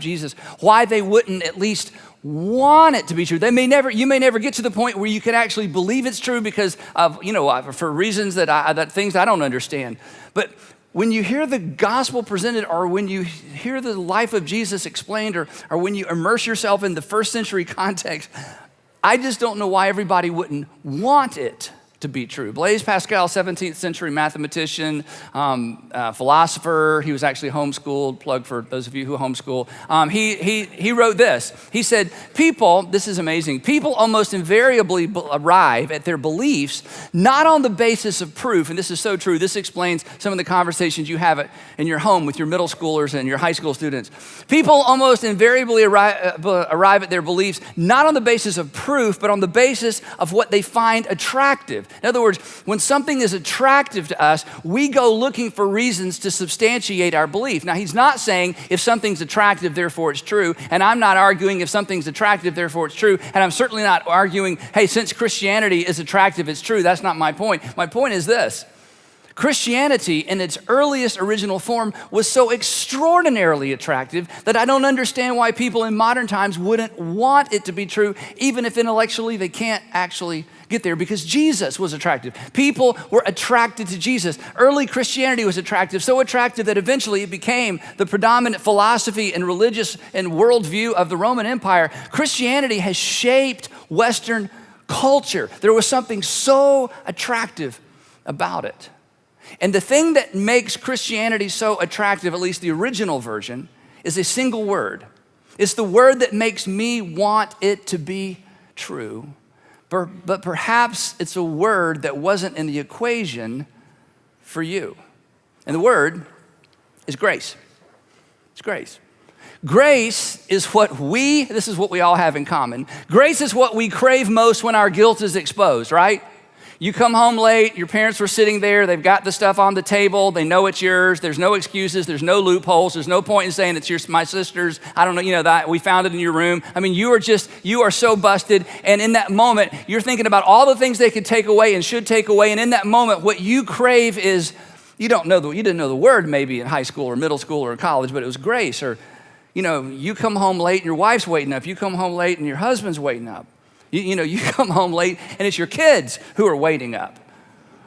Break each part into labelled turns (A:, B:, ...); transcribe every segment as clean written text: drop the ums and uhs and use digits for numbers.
A: Jesus, why they wouldn't at least want it to be true. You may never get to the point where you can actually believe it's true because of, for reasons that things I don't understand. But when you hear the gospel presented, or when you hear the life of Jesus explained, or when you immerse yourself in the first century context, I just don't know why everybody wouldn't want it to be true. Blaise Pascal, 17th century mathematician, philosopher. He was actually homeschooled. Plug for those of you who homeschool. He wrote this. He said, this is amazing, people almost invariably arrive at their beliefs not on the basis of proof, and this is so true. This explains some of the conversations you have in your home with your middle schoolers and your high school students. People almost invariably arrive at their beliefs not on the basis of proof, but on the basis of what they find attractive. In other words, when something is attractive to us, we go looking for reasons to substantiate our belief. Now, he's not saying if something's attractive, therefore it's true. And I'm not arguing if something's attractive, therefore it's true. And I'm certainly not arguing, hey, since Christianity is attractive, it's true. That's not my point. My point is this. Christianity in its earliest original form was so extraordinarily attractive that I don't understand why people in modern times wouldn't want it to be true, even if intellectually they can't actually get there, because Jesus was attractive. People were attracted to Jesus. Early Christianity was attractive, so attractive that eventually it became the predominant philosophy and religious and worldview of the Roman Empire. Christianity has shaped Western culture. There was something so attractive about it. And the thing that makes Christianity so attractive, at least the original version, is a single word. It's the word that makes me want it to be true. But perhaps it's a word that wasn't in the equation for you. And the word is grace. It's grace. Grace is this is what we all have in common. Grace is what we crave most when our guilt is exposed, right? You come home late, your parents were sitting there, they've got the stuff on the table, they know it's yours, there's no excuses, there's no loopholes, there's no point in saying it's my sister's, I don't know, that we found it in your room. I mean, you are so busted, and in that moment, you're thinking about all the things they could take away and should take away, and in that moment, what you crave is, you didn't know the word maybe in high school or middle school or in college, but it was grace. Or, you come home late and your wife's waiting up, you come home late and your husband's waiting up. You come home late and it's your kids who are waiting up.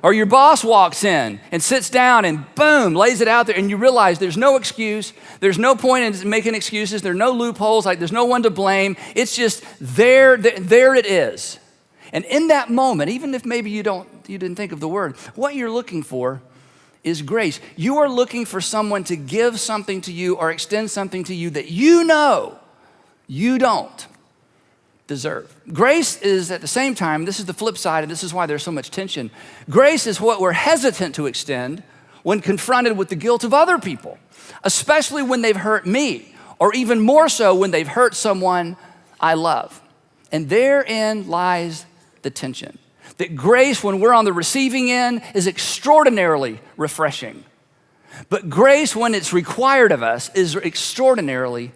A: Or your boss walks in and sits down and boom, lays it out there, and you realize there's no excuse. There's no point in making excuses. There are no loopholes. There's no one to blame. It's just there it is. And in that moment, even if maybe you didn't think of the word, what you're looking for is grace. You are looking for someone to give something to you or extend something to you that you know you don't deserve. Grace is at the same time, this is the flip side, and this is why there's so much tension. Grace is what we're hesitant to extend when confronted with the guilt of other people, especially when they've hurt me, or even more so when they've hurt someone I love. And therein lies the tension. That grace, when we're on the receiving end, is extraordinarily refreshing. But grace, when it's required of us, is extraordinarily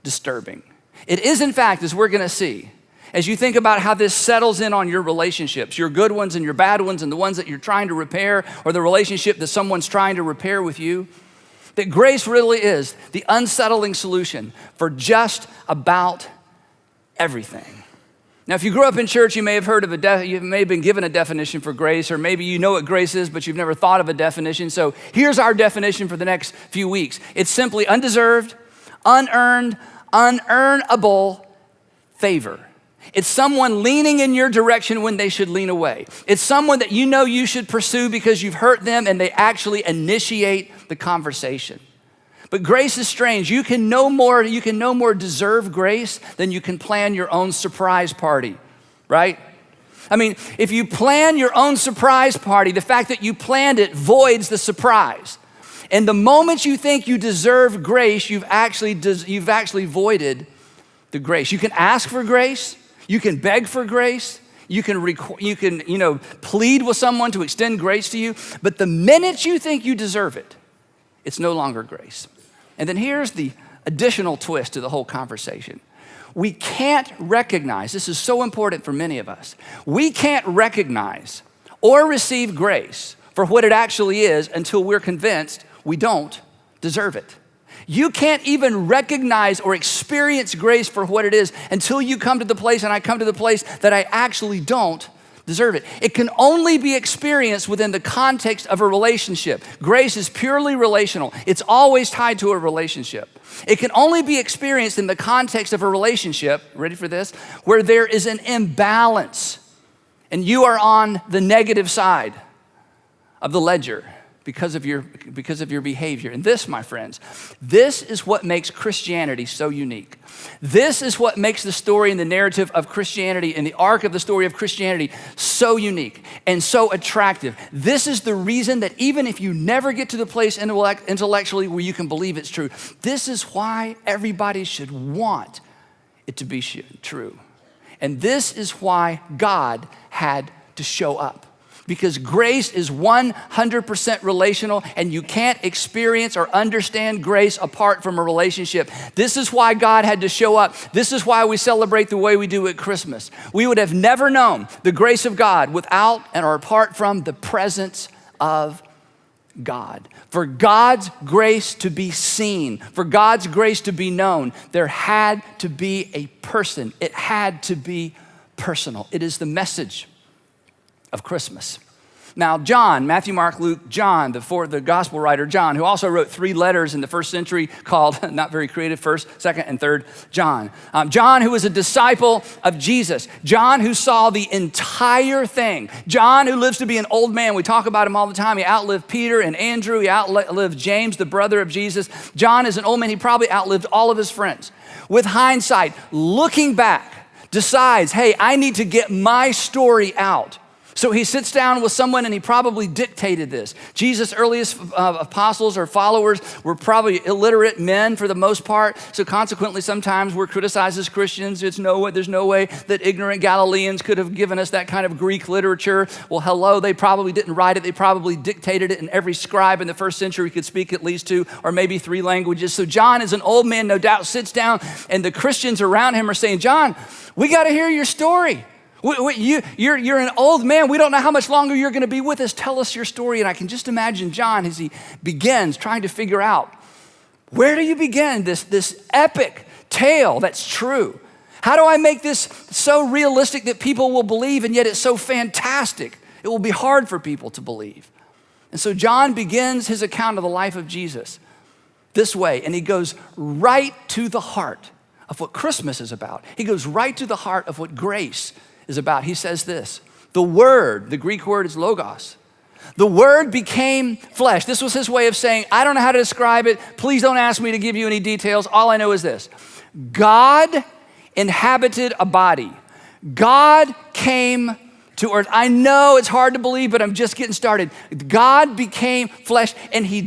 A: disturbing. It is, in fact, as we're going to see, as you think about how this settles in on your relationships, your good ones and your bad ones and the ones that you're trying to repair, or the relationship that someone's trying to repair with you, that grace really is the unsettling solution for just about everything. Now, if you grew up in church, you may have heard of you may have been given a definition for grace, or maybe you know what grace is, but you've never thought of a definition. So here's our definition for the next few weeks. It's simply undeserved, unearned, unearnable favor. It's someone leaning in your direction when they should lean away. It's someone that you know you should pursue because you've hurt them and they actually initiate the conversation. But grace is strange. You can no more deserve grace than you can plan your own surprise party, right? I mean, if you plan your own surprise party, the fact that you planned it voids the surprise. And the moment you think you deserve grace, you've actually voided the grace. You can ask for grace. You can beg for grace. You can plead with someone to extend grace to you. But the minute you think you deserve it, it's no longer grace. And then here's the additional twist to the whole conversation. We can't recognize, this is so important for many of us, we can't recognize or receive grace for what it actually is until we're convinced we don't deserve it. You can't even recognize or experience grace for what it is until you come to the place, and I come to the place that I actually don't deserve it. It can only be experienced within the context of a relationship. Grace is purely relational. It's always tied to a relationship. It can only be experienced in the context of a relationship, ready for this, where there is an imbalance and you are on the negative side of the ledger because of your behavior. And this, my friends, this is what makes Christianity so unique. This is what makes the story and the narrative of Christianity and the arc of the story of Christianity so unique and so attractive. This is the reason that even if you never get to the place intellectually where you can believe it's true, this is why everybody should want it to be true. And this is why God had to show up. Because grace is 100% relational, and you can't experience or understand grace apart from a relationship. This is why God had to show up. This is why we celebrate the way we do at Christmas. We would have never known the grace of God without and or apart from the presence of God. For God's grace to be seen, for God's grace to be known, there had to be a person. It had to be personal. It is the message of Christmas. Now, John, Matthew, Mark, Luke, John, the gospel writer John, who also wrote 3 letters in the first century called, not very creative, 1st, 2nd, and 3rd John. John, who was a disciple of Jesus. John, who saw the entire thing. John, who lives to be an old man. We talk about him all the time. He outlived Peter and Andrew. He outlived James, the brother of Jesus. John is an old man. He probably outlived all of his friends. With hindsight, looking back, decides, hey, I need to get my story out. So he sits down with someone and he probably dictated this. Jesus' earliest apostles or followers were probably illiterate men for the most part. So consequently, sometimes we're criticized as Christians. There's no way that ignorant Galileans could have given us that kind of Greek literature. Well, hello, they probably didn't write it. They probably dictated it, and every scribe in the first century could speak at least 2 or maybe 3 languages. So John is an old man, no doubt, sits down, and the Christians around him are saying, John, we got to hear your story. You're an old man. We don't know how much longer you're going to be with us. Tell us your story. And I can just imagine John as he begins trying to figure out, where do you begin this epic tale that's true? How do I make this so realistic that people will believe, and yet it's so fantastic it will be hard for people to believe? And so John begins his account of the life of Jesus this way, and he goes right to the heart of what Christmas is about. He goes right to the heart of what grace is about. He says this, the Word, the Greek word is logos. The Word became flesh. This was his way of saying, I don't know how to describe it. Please don't ask me to give you any details. All I know is this. God inhabited a body. God came to earth. I know it's hard to believe, but I'm just getting started. God became flesh and he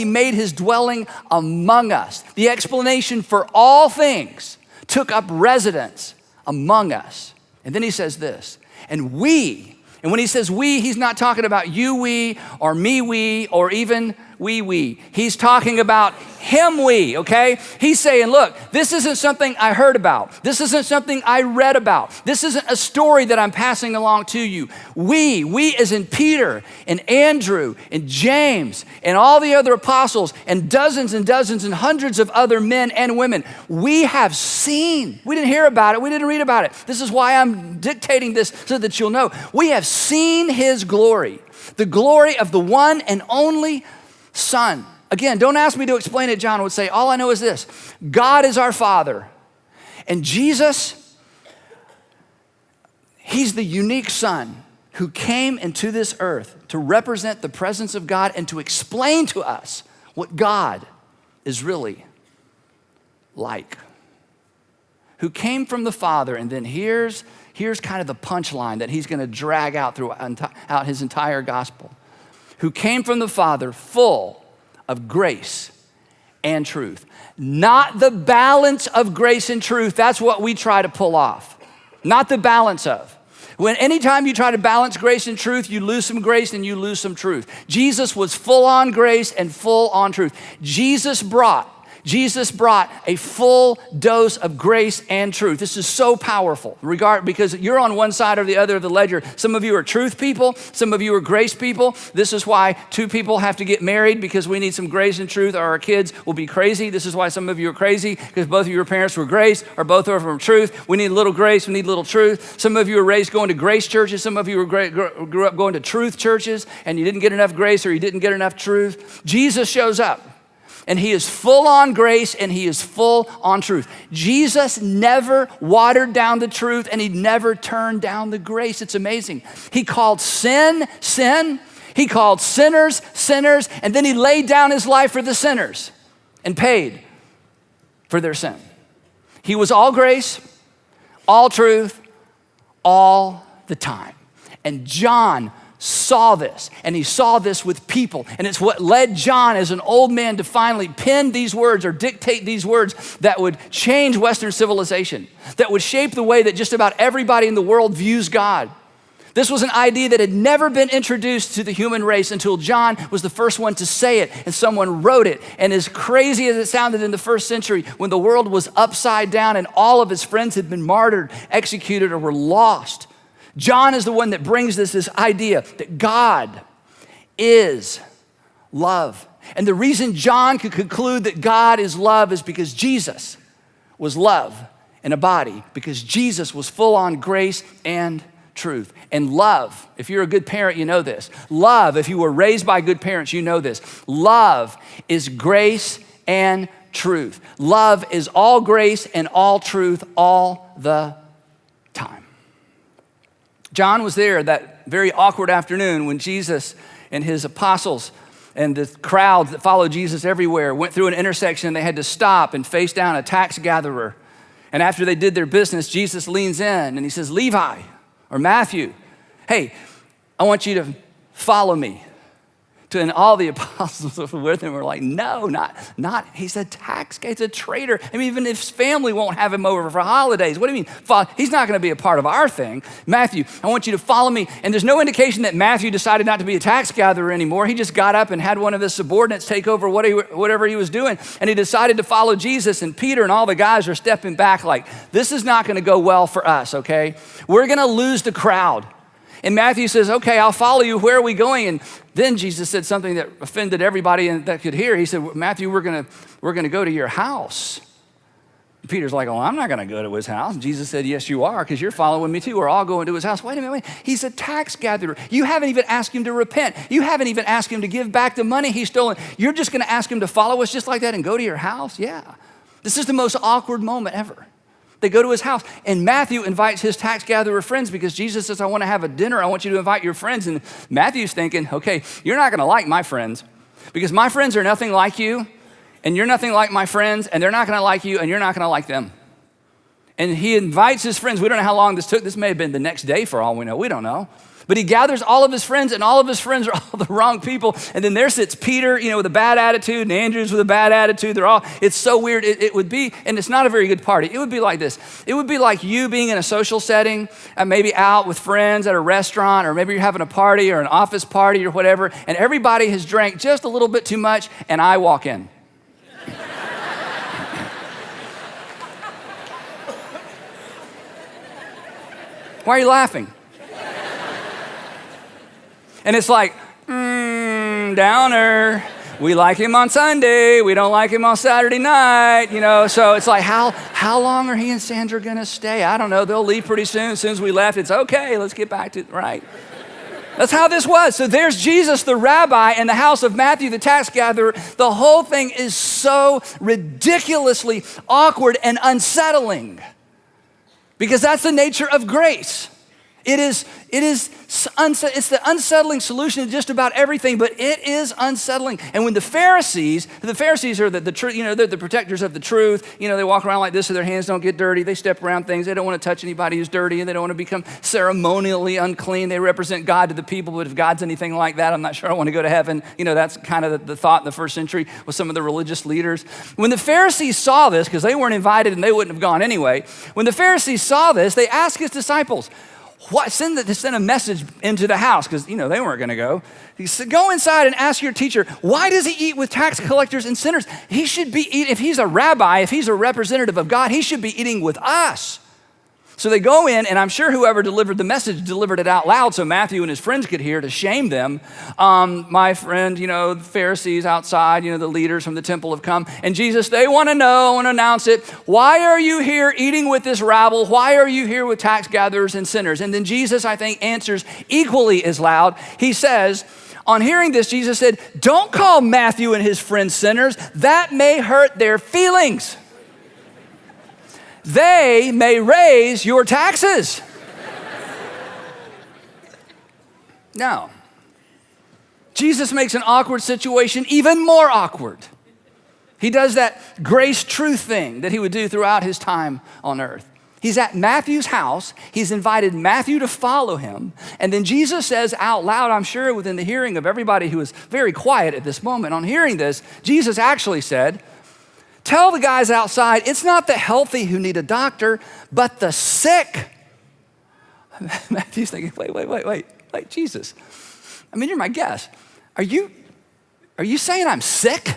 A: made his dwelling among us. The explanation for all things took up residence among us. And then he says this, and when he says we, he's not talking about you, we, or me, we, or even we. He's talking about him, we, okay? He's saying, look, this isn't something I heard about. This isn't something I read about. This isn't a story that I'm passing along to you. We as in Peter and Andrew and James and all the other apostles and dozens and hundreds of other men and women, we have seen. We didn't hear about it. We didn't read about it. This is why I'm dictating this so that you'll know. We have seen his glory, the glory of the one and only Son. Again, don't ask me to explain it. John would say, all I know is this. God is our Father. And Jesus, he's the unique Son who came into this earth to represent the presence of God and to explain to us what God is really like. Who came from the Father, and then here's kind of the punchline that he's going to drag out throughout his entire gospel. Who came from the Father full of grace and truth. Not the balance of grace and truth. That's what we try to pull off. Not the balance of. Anytime you try to balance grace and truth, you lose some grace and you lose some truth. Jesus was full on grace and full on truth. Jesus brought Jesus brought a full dose of grace and truth. This is so powerful, because you're on one side or the other of the ledger. Some of you are truth people, some of you are grace people. This is why two people have to get married, because we need some grace and truth, or our kids will be crazy. This is why some of you are crazy, because both of your parents were grace, or both of them were truth. We need a little grace, we need a little truth. Some of you were raised going to grace churches, some of you grew up going to truth churches, and you didn't get enough grace or you didn't get enough truth. Jesus shows up. And he is full on grace and he is full on truth. Jesus never watered down the truth and he never turned down the grace. It's amazing. He called sin, sin. He called sinners, sinners. And then he laid down his life for the sinners and paid for their sin. He was all grace, all truth, all the time. And John saw this, and he saw this with people, and it's what led John as an old man to finally pen these words or dictate these words that would change Western civilization, that would shape the way that just about everybody in the world views God. This was an idea that had never been introduced to the human race until John was the first one to say it, and someone wrote it. And as crazy as it sounded in the first century, when the world was upside down and all of his friends had been martyred, executed, or were lost, John is the one that brings this idea that God is love. And the reason John could conclude that God is love is because Jesus was love in a body, because Jesus was full on grace and truth. And love, if you're a good parent, you know this. Love, if you were raised by good parents, you know this. Love is grace and truth. Love is all grace and all truth all the time. John was there that very awkward afternoon when Jesus and his apostles and the crowds that followed Jesus everywhere went through an intersection and they had to stop and face down a tax gatherer. And after they did their business, Jesus leans in and he says, Levi or Matthew, hey, I want you to follow me. And all the apostles with him were like, no, not. He's a tax guy, he's a traitor. I mean, even if his family won't have him over for holidays, what do you mean? He's not gonna be a part of our thing. Matthew, I want you to follow me. And there's no indication that Matthew decided not to be a tax gatherer anymore. He just got up and had one of his subordinates take over whatever he was doing. And he decided to follow Jesus. And Peter and all the guys are stepping back like, this is not gonna go well for us, okay? We're gonna lose the crowd. And Matthew says, okay, I'll follow you. Where are we going? And then Jesus said something that offended everybody that could hear. He said, Matthew, we're gonna go to your house. And Peter's like, oh, I'm not gonna go to his house. And Jesus said, yes, you are, because you're following me too. We're all going to his house. Wait a minute, he's a tax gatherer. You haven't even asked him to repent. You haven't even asked him to give back the money he's stolen. You're just gonna ask him to follow us just like that and go to your house? Yeah. This is the most awkward moment ever. They go to his house, and Matthew invites his tax gatherer friends because Jesus says, I want to have a dinner. I want you to invite your friends. And Matthew's thinking, okay, you're not going to like my friends because my friends are nothing like you, and you're nothing like my friends, and they're not going to like you, and you're not going to like them. And he invites his friends. We don't know how long this took. This may have been the next day for all we know. We don't know. But he gathers all of his friends, and all of his friends are all the wrong people. And then there sits Peter, with a bad attitude, and Andrew's with a bad attitude. It's so weird. It would be, and it's not a very good party. It would be like this. It would be like you being in a social setting, maybe out with friends at a restaurant, or maybe you're having a party or an office party or whatever, and everybody has drank just a little bit too much, and I walk in. Why are you laughing? And it's like, downer. We like him on Sunday. We don't like him on Saturday night, So it's like, how long are he and Sandra gonna stay? I don't know. They'll leave pretty soon. As soon as we left, it's okay. Let's get back to, right. That's how this was. So there's Jesus, the rabbi, in the house of Matthew, the tax gatherer. The whole thing is so ridiculously awkward and unsettling because that's the nature of grace. It's the unsettling solution to just about everything, but it is unsettling. And when the Pharisees are the truth, they're the protectors of the truth. They walk around like this so their hands don't get dirty. They step around things. They don't want to touch anybody who's dirty, and they don't want to become ceremonially unclean. They represent God to the people, but if God's anything like that, I'm not sure I want to go to heaven. That's kind of the thought in the first century with some of the religious leaders. When the Pharisees saw this, because they weren't invited and they wouldn't have gone anyway, when the Pharisees saw this, they asked his disciples, Send a message into the house, because they weren't going to go. He said, go inside and ask your teacher, why does he eat with tax collectors and sinners? He should be eating, if he's a rabbi, if he's a representative of God, he should be eating with us. So they go in, and I'm sure whoever delivered the message delivered it out loud so Matthew and his friends could hear to shame them. My friend, the Pharisees outside, the leaders from the temple have come. And Jesus, they want to know and announce it. Why are you here eating with this rabble? Why are you here with tax gatherers and sinners? And then Jesus, I think, answers equally as loud. He says, on hearing this, Jesus said, don't call Matthew and his friends sinners. That may hurt their feelings. They may raise your taxes. Now, Jesus makes an awkward situation even more awkward. He does that grace truth thing that he would do throughout his time on earth. He's at Matthew's house. He's invited Matthew to follow him. And then Jesus says out loud, I'm sure within the hearing of everybody who was very quiet at this moment, on hearing this, Jesus actually said, tell the guys outside, it's not the healthy who need a doctor, but the sick. Matthew's thinking, wait, Jesus. I mean, you're my guest. Are you saying I'm sick?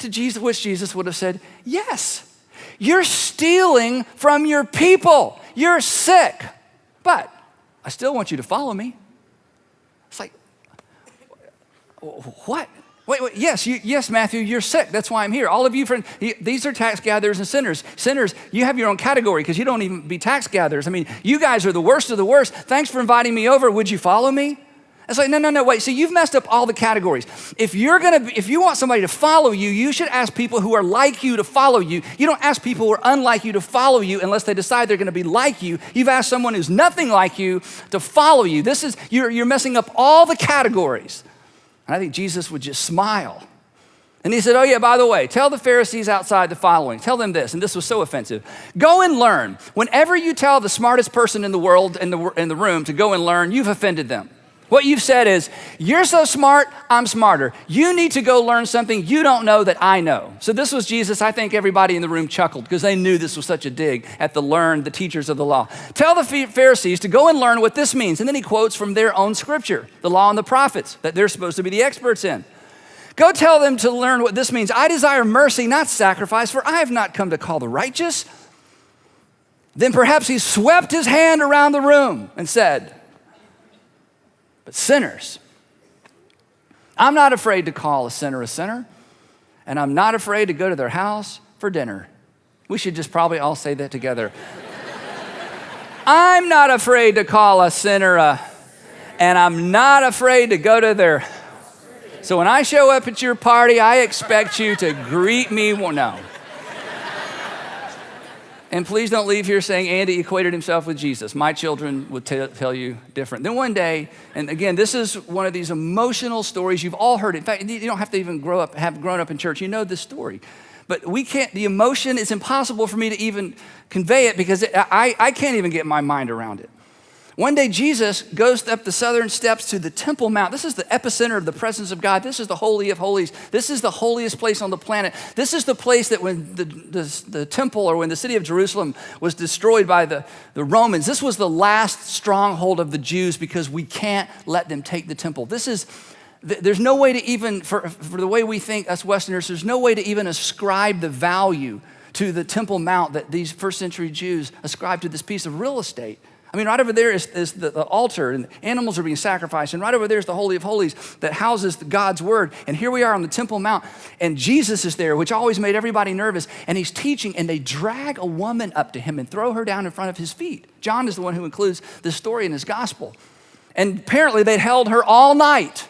A: To Jesus, which Jesus would have said, yes. You're stealing from your people. You're sick. But I still want you to follow me. It's like, what? Wait, yes, Matthew, you're sick. That's why I'm here. All of you, friends, these are tax gatherers and sinners. Sinners, you have your own category because you don't even be tax gatherers. I mean, you guys are the worst of the worst. Thanks for inviting me over. Would you follow me? It's like, no, wait. See, you've messed up all the categories. If you want somebody to follow you, you should ask people who are like you to follow you. You don't ask people who are unlike you to follow you unless they decide they're going to be like you. You've asked someone who's nothing like you to follow you. You're messing up all the categories. And I think Jesus would just smile. And he said, oh yeah, by the way, tell the Pharisees outside the following. Tell them this, and this was so offensive. Go and learn. Whenever you tell the smartest person in the world, in the room to go and learn, you've offended them. What you've said is, you're so smart, I'm smarter. You need to go learn something you don't know that I know. So this was Jesus. I think everybody in the room chuckled because they knew this was such a dig at the teachers of the law. Tell the Pharisees to go and learn what this means. And then he quotes from their own scripture, the law and the prophets, that they're supposed to be the experts in. Go tell them to learn what this means. I desire mercy, not sacrifice, for I have not come to call the righteous. Then perhaps he swept his hand around the room and said, but sinners. I'm not afraid to call a sinner, and I'm not afraid to go to their house for dinner. We should just probably all say that together. I'm not afraid to call a sinner, and I'm not afraid to go to their. So when I show up at your party, I expect you to greet me. Well, no. And please don't leave here saying Andy equated himself with Jesus. My children would tell you different. Then one day, and again, this is one of these emotional stories you've all heard. In fact, you don't have to even have grown up in church. You know this story. But the emotion, it's impossible for me to even convey it because I can't even get my mind around it. One day, Jesus goes up the southern steps to the Temple Mount. This is the epicenter of the presence of God. This is the Holy of Holies. This is the holiest place on the planet. This is the place that when the temple or when the city of Jerusalem was destroyed by the Romans, this was the last stronghold of the Jews because we can't let them take the temple. There's no way to even, for the way we think, us Westerners, there's no way to even ascribe the value to the Temple Mount that these first century Jews ascribed to this piece of real estate. I mean, right over there is the altar, and animals are being sacrificed, and right over there is the Holy of Holies that houses God's word. And here we are on the Temple Mount, and Jesus is there, which always made everybody nervous, and he's teaching, and they drag a woman up to him and throw her down in front of his feet. John is the one who includes this story in his gospel. And apparently they'd held her all night,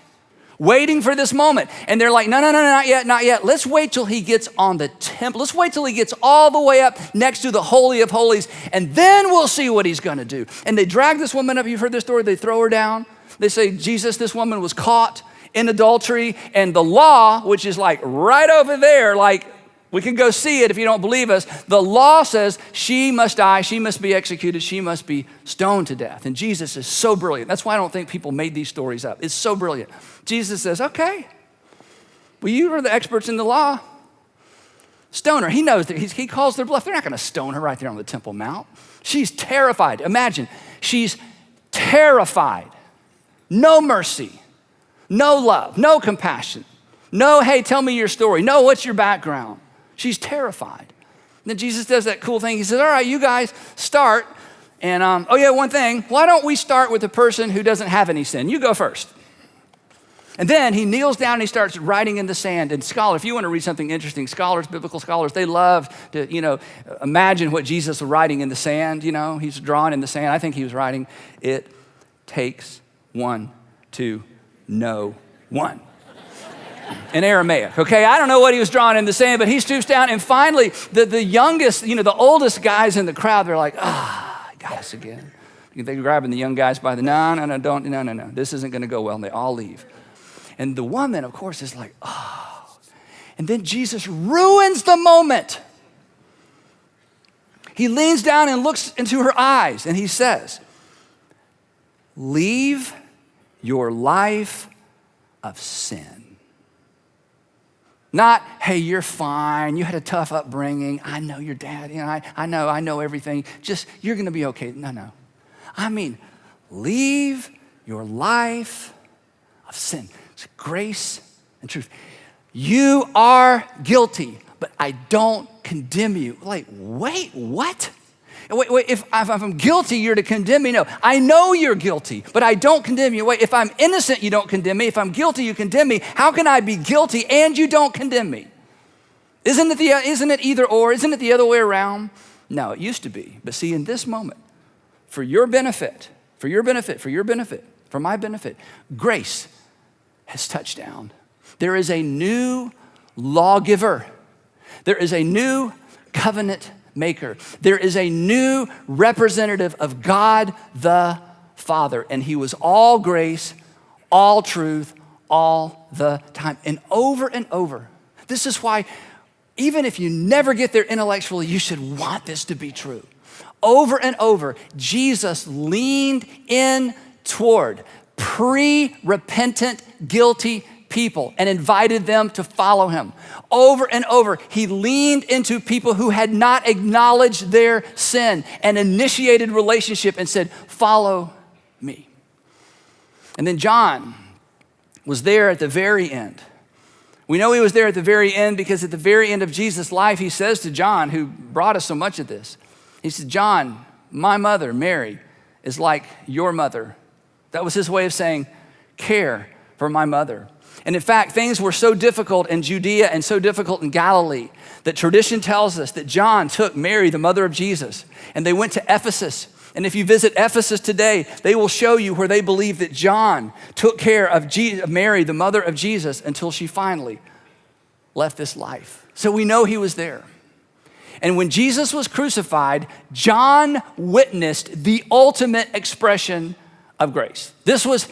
A: waiting for this moment. And they're like, no, not yet. Let's wait till he gets on the temple. Let's wait till he gets all the way up next to the Holy of Holies, and then we'll see what he's gonna do. And they drag this woman up. You've heard this story. They throw her down. They say, Jesus, this woman was caught in adultery, and the law, which is like right over there, like we can go see it if you don't believe us. The law says she must die, she must be executed, she must be stoned to death. And Jesus is so brilliant. That's why I don't think people made these stories up. It's so brilliant. Jesus says, okay, well, you are the experts in the law. Stone her. He knows that he calls their bluff. They're not going to stone her right there on the Temple Mount. She's terrified. Imagine, she's terrified. No mercy, no love, no compassion, no, hey, tell me your story. No, what's your background? She's terrified. And then Jesus does that cool thing. He says, all right, you guys start. And, oh yeah, one thing, why don't we start with the person who doesn't have any sin? You go first. And then he kneels down and he starts writing in the sand. And scholars, if you want to read something interesting, biblical scholars, they love to, imagine what Jesus was writing in the sand. He's drawing in the sand. I think he was writing, it takes one to know one. In Aramaic, okay? I don't know what he was drawing in the sand, but he stoops down and finally the youngest, the oldest guys in the crowd, they're like, got us again. They're grabbing the young guys by the, no, this isn't gonna go well, and they all leave. And the woman, of course, is like, oh. And then Jesus ruins the moment. He leans down and looks into her eyes and he says, leave your life of sin. Not, hey, you're fine. You had a tough upbringing. I know your dad. I know everything. Just, you're going to be okay. No. I mean, leave your life of sin. It's grace and truth. You are guilty, but I don't condemn you. Like, wait, what? Wait, if I'm guilty, you're to condemn me? No, I know you're guilty, but I don't condemn you. Wait, if I'm innocent, you don't condemn me. If I'm guilty, you condemn me. How can I be guilty and you don't condemn me? Isn't it either or? Isn't it the other way around? No, it used to be. But see, in this moment, for your benefit, for my benefit, grace has touched down. There is a new lawgiver. There is a new covenant maker. There is a new representative of God the Father. And he was all grace, all truth, all the time. And over. This is why, even if you never get there intellectually, you should want this to be true. Over and over, Jesus leaned in toward pre-repentant, guilty people and invited them to follow him. Over and over, he leaned into people who had not acknowledged their sin and initiated relationship and said, follow me. And then John was there at the very end. We know he was there at the very end because at the very end of Jesus' life, he says to John, who brought us so much of this, he said, John, my mother, Mary, is like your mother. That was his way of saying, care for my mother. And in fact, things were so difficult in Judea and so difficult in Galilee that tradition tells us that John took Mary, the mother of Jesus, and they went to Ephesus. And if you visit Ephesus today, they will show you where they believe that John took care of Mary, the mother of Jesus, until she finally left this life. So we know he was there. And when Jesus was crucified, John witnessed the ultimate expression of grace. This was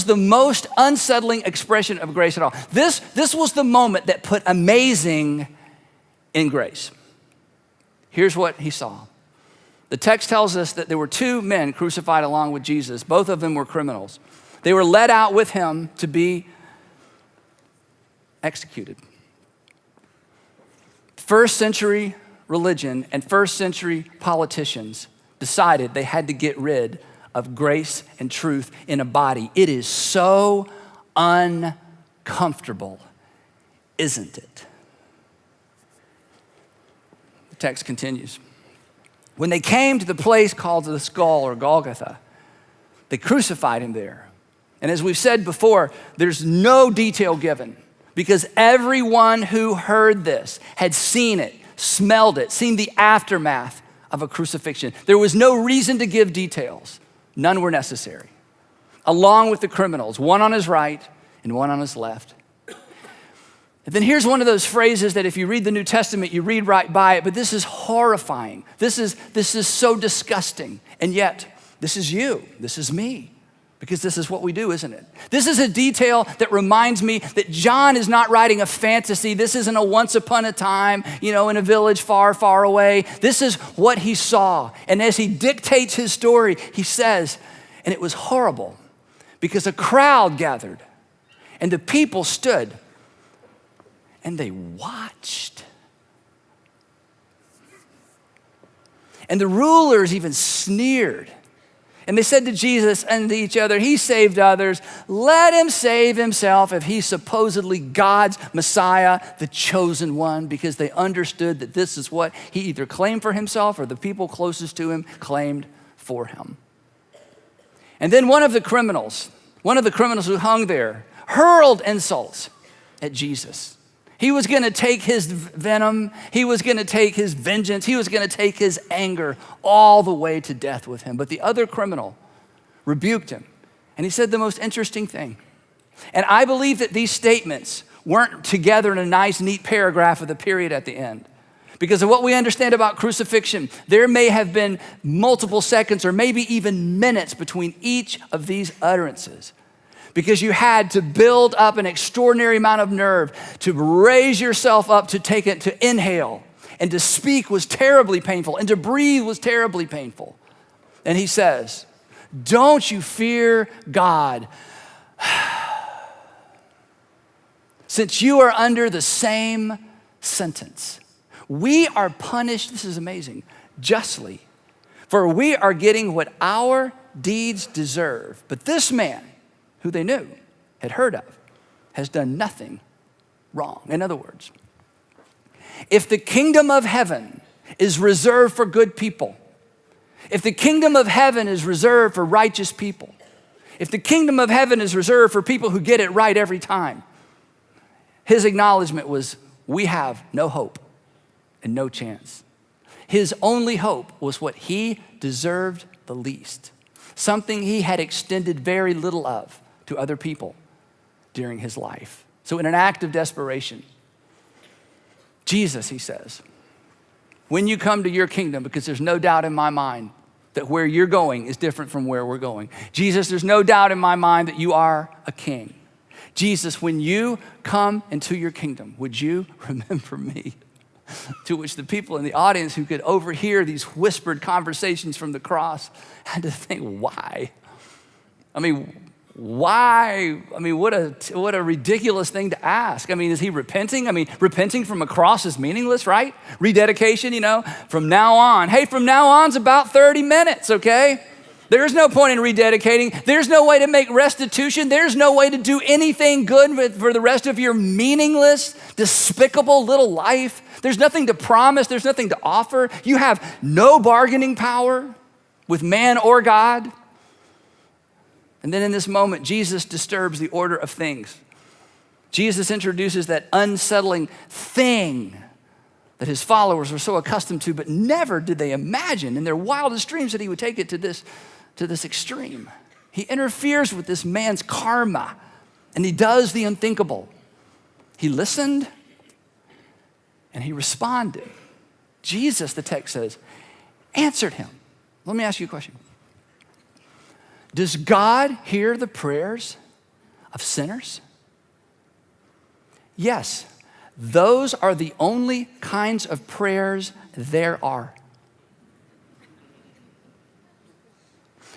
A: the most unsettling expression of grace at all. This was the moment that put amazing in grace. Here's what he saw. The text tells us that there were two men crucified along with Jesus. Both of them were criminals. They were led out with him to be executed. First century religion and first century politicians decided they had to get rid of grace and truth in a body. It is so uncomfortable, isn't it? The text continues. When they came to the place called the skull or Golgotha, they crucified him there. And as we've said before, there's no detail given because everyone who heard this had seen it, smelled it, seen the aftermath of a crucifixion. There was no reason to give details. None were necessary. Along with the criminals, one on his right and one on his left. And then here's one of those phrases that if you read the New Testament, you read right by it, but this is horrifying. This is so disgusting. And yet, this is you, this is me. Because this is what we do, isn't it? This is a detail that reminds me that John is not writing a fantasy. This isn't a once upon a time, in a village far, far away. This is what he saw. And as he dictates his story, he says, and it was horrible because a crowd gathered and the people stood and they watched. And the rulers even sneered And they said to Jesus and to each other, he saved others. Let him save himself if he's supposedly God's Messiah, the chosen one, because they understood that this is what he either claimed for himself or the people closest to him claimed for him. And then one of the criminals who hung there, hurled insults at Jesus. He was going to take his venom. He was going to take his vengeance. He was going to take his anger all the way to death with him. But the other criminal rebuked him. And he said the most interesting thing. And I believe that these statements weren't together in a nice, neat paragraph with a period at the end. Because of what we understand about crucifixion, there may have been multiple seconds or maybe even minutes between each of these utterances. Because you had to build up an extraordinary amount of nerve to raise yourself up, to take it, to inhale. And to speak was terribly painful, and to breathe was terribly painful. And he says, don't you fear God, since you are under the same sentence. We are punished, this is amazing, justly, for we are getting what our deeds deserve. But this man, who they knew, had heard of, has done nothing wrong. In other words, if the kingdom of heaven is reserved for good people, if the kingdom of heaven is reserved for righteous people, if the kingdom of heaven is reserved for people who get it right every time, his acknowledgement was, we have no hope and no chance. His only hope was what he deserved the least, something he had extended very little of to other people during his life. So in an act of desperation, Jesus, he says, when you come to your kingdom, because there's no doubt in my mind that where you're going is different from where we're going. Jesus, there's no doubt in my mind that you are a king. Jesus, when you come into your kingdom, would you remember me? To which the people in the audience who could overhear these whispered conversations from the cross had to think, why? Why? What a ridiculous thing to ask. Is he repenting? Repenting from a cross is meaningless, right? Rededication, from now on. Hey, from now on's about 30 minutes, okay? There's no point in rededicating. There's no way to make restitution. There's no way to do anything good for the rest of your meaningless, despicable little life. There's nothing to promise. There's nothing to offer. You have no bargaining power with man or God. And then in this moment, Jesus disturbs the order of things. Jesus introduces that unsettling thing that his followers were so accustomed to, but never did they imagine in their wildest dreams that he would take it to this extreme. He interferes with this man's karma, and he does the unthinkable. He listened, and he responded. Jesus, the text says, answered him. Let me ask you a question. Does God hear the prayers of sinners? Yes, those are the only kinds of prayers there are.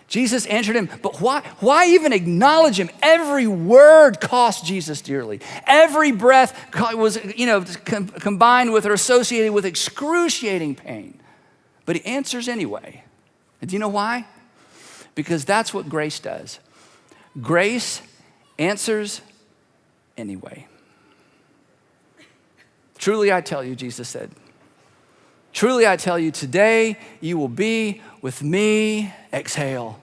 A: Jesus answered him, but why even acknowledge him? Every word cost Jesus dearly. Every breath was, combined with or associated with excruciating pain. But he answers anyway. And do you know why? Because that's what grace does. Grace answers anyway. Truly I tell you, Jesus said, truly I tell you, today you will be with me. Exhale.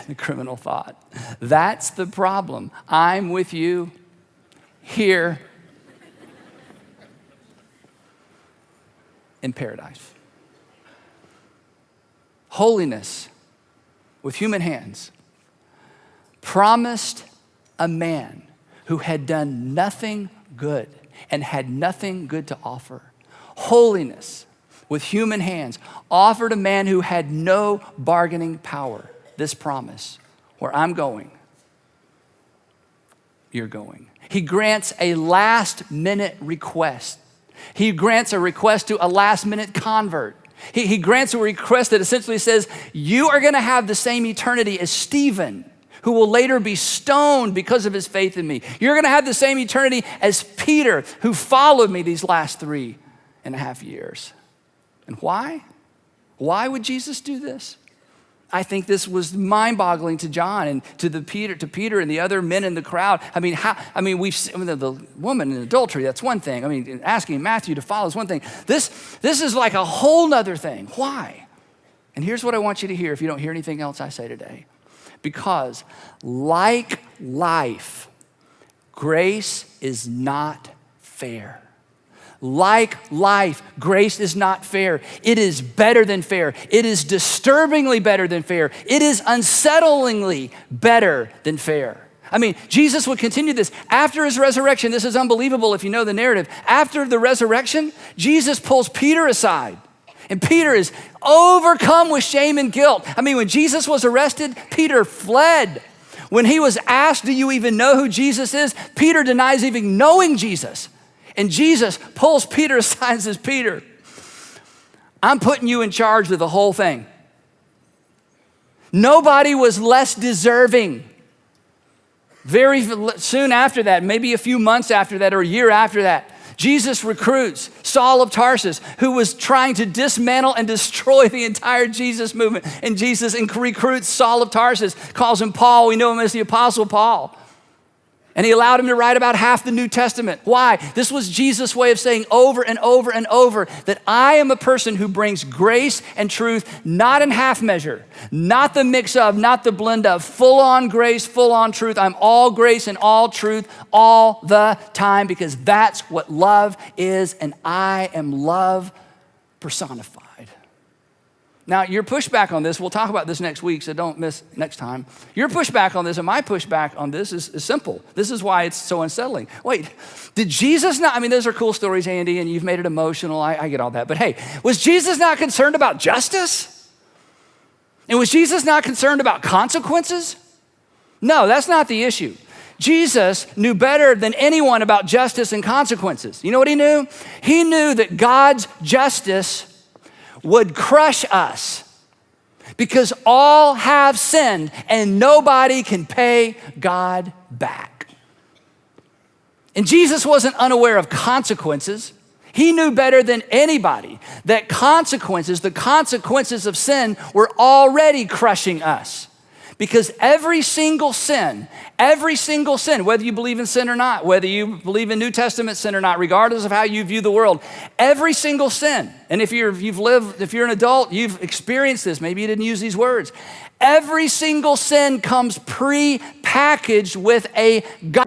A: The criminal thought, that's the problem. I'm with you here in paradise. Holiness with human hands promised a man who had done nothing good and had nothing good to offer. Holiness with human hands offered a man who had no bargaining power this promise, where I'm going, you're going. He grants a last minute request. He grants a request to a last minute convert. He grants a request that essentially says, you are gonna have the same eternity as Stephen, who will later be stoned because of his faith in me. You're gonna have the same eternity as Peter, who followed me these last 3.5 years. And why? Why would Jesus do this? I think this was mind-boggling to John and to Peter and the other men in the crowd. We've seen the woman in adultery, that's one thing. I mean, asking Matthew to follow is one thing. This is like a whole nother thing. Why? And here's what I want you to hear if you don't hear anything else I say today. Because like life, grace is not fair. Like life, grace is not fair. It is better than fair. It is disturbingly better than fair. It is unsettlingly better than fair. I mean, Jesus would continue this. After his resurrection, this is unbelievable if you know the narrative. After the resurrection, Jesus pulls Peter aside. And Peter is overcome with shame and guilt. I mean, when Jesus was arrested, Peter fled. When he was asked, do you even know who Jesus is? Peter denies even knowing Jesus. And Jesus pulls Peter aside and says, Peter, I'm putting you in charge of the whole thing. Nobody was less deserving. Very soon after that, maybe a few months after that or a year after that, Jesus recruits Saul of Tarsus, who was trying to dismantle and destroy the entire Jesus movement. And Jesus recruits Saul of Tarsus, calls him Paul. We know him as the Apostle Paul. And he allowed him to write about half the New Testament. Why? This was Jesus' way of saying over and over and over that I am a person who brings grace and truth, not in half measure, not the mix of, not the blend of, full on grace, full on truth. I'm all grace and all truth all the time because that's what love is, and I am love personified. Now, your pushback on this, we'll talk about this next week, so don't miss next time. Your pushback on this and my pushback on this is simple. This is why it's so unsettling. Wait, did Jesus not, I mean, those are cool stories, Andy, and you've made it emotional. I get all that. But hey, was Jesus not concerned about justice? And was Jesus not concerned about consequences? No, that's not the issue. Jesus knew better than anyone about justice and consequences. You know what he knew? He knew that God's justice would crush us because all have sinned and nobody can pay God back. And Jesus wasn't unaware of consequences. He knew better than anybody that the consequences of sin were already crushing us. Because every single sin, whether you believe in sin or not, whether you believe in New Testament sin or not, regardless of how you view the world, every single sin, and if you're an adult, you've experienced this, maybe you didn't use these words, every single sin comes pre-packaged with a God.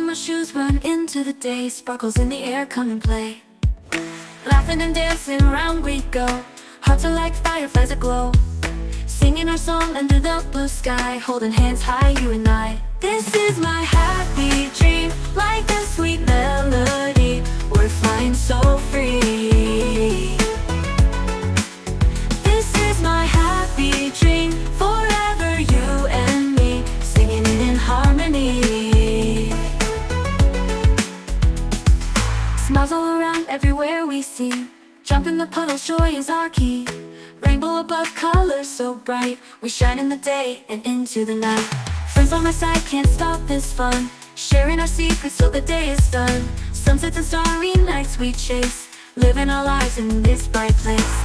B: in my shoes, run into the day. Sparkles in the air, come and play. Laughing and dancing, around we go. Hearts are like fireflies aglow. Singing our song under the blue sky, holding hands high, you and I. This is my happy dream, like a sweet melody. We're flying so free. This is my happy dream, forever you and me, singing it in harmony. Smiles all around, everywhere we see. Jump in the puddles, joy is our key. Rainbow above, colors so bright. We shine in the day and into the night. Friends on my side, can't stop this fun. Sharing our secrets till the day is done. Sunsets and starry nights we chase, living our lives in this bright place.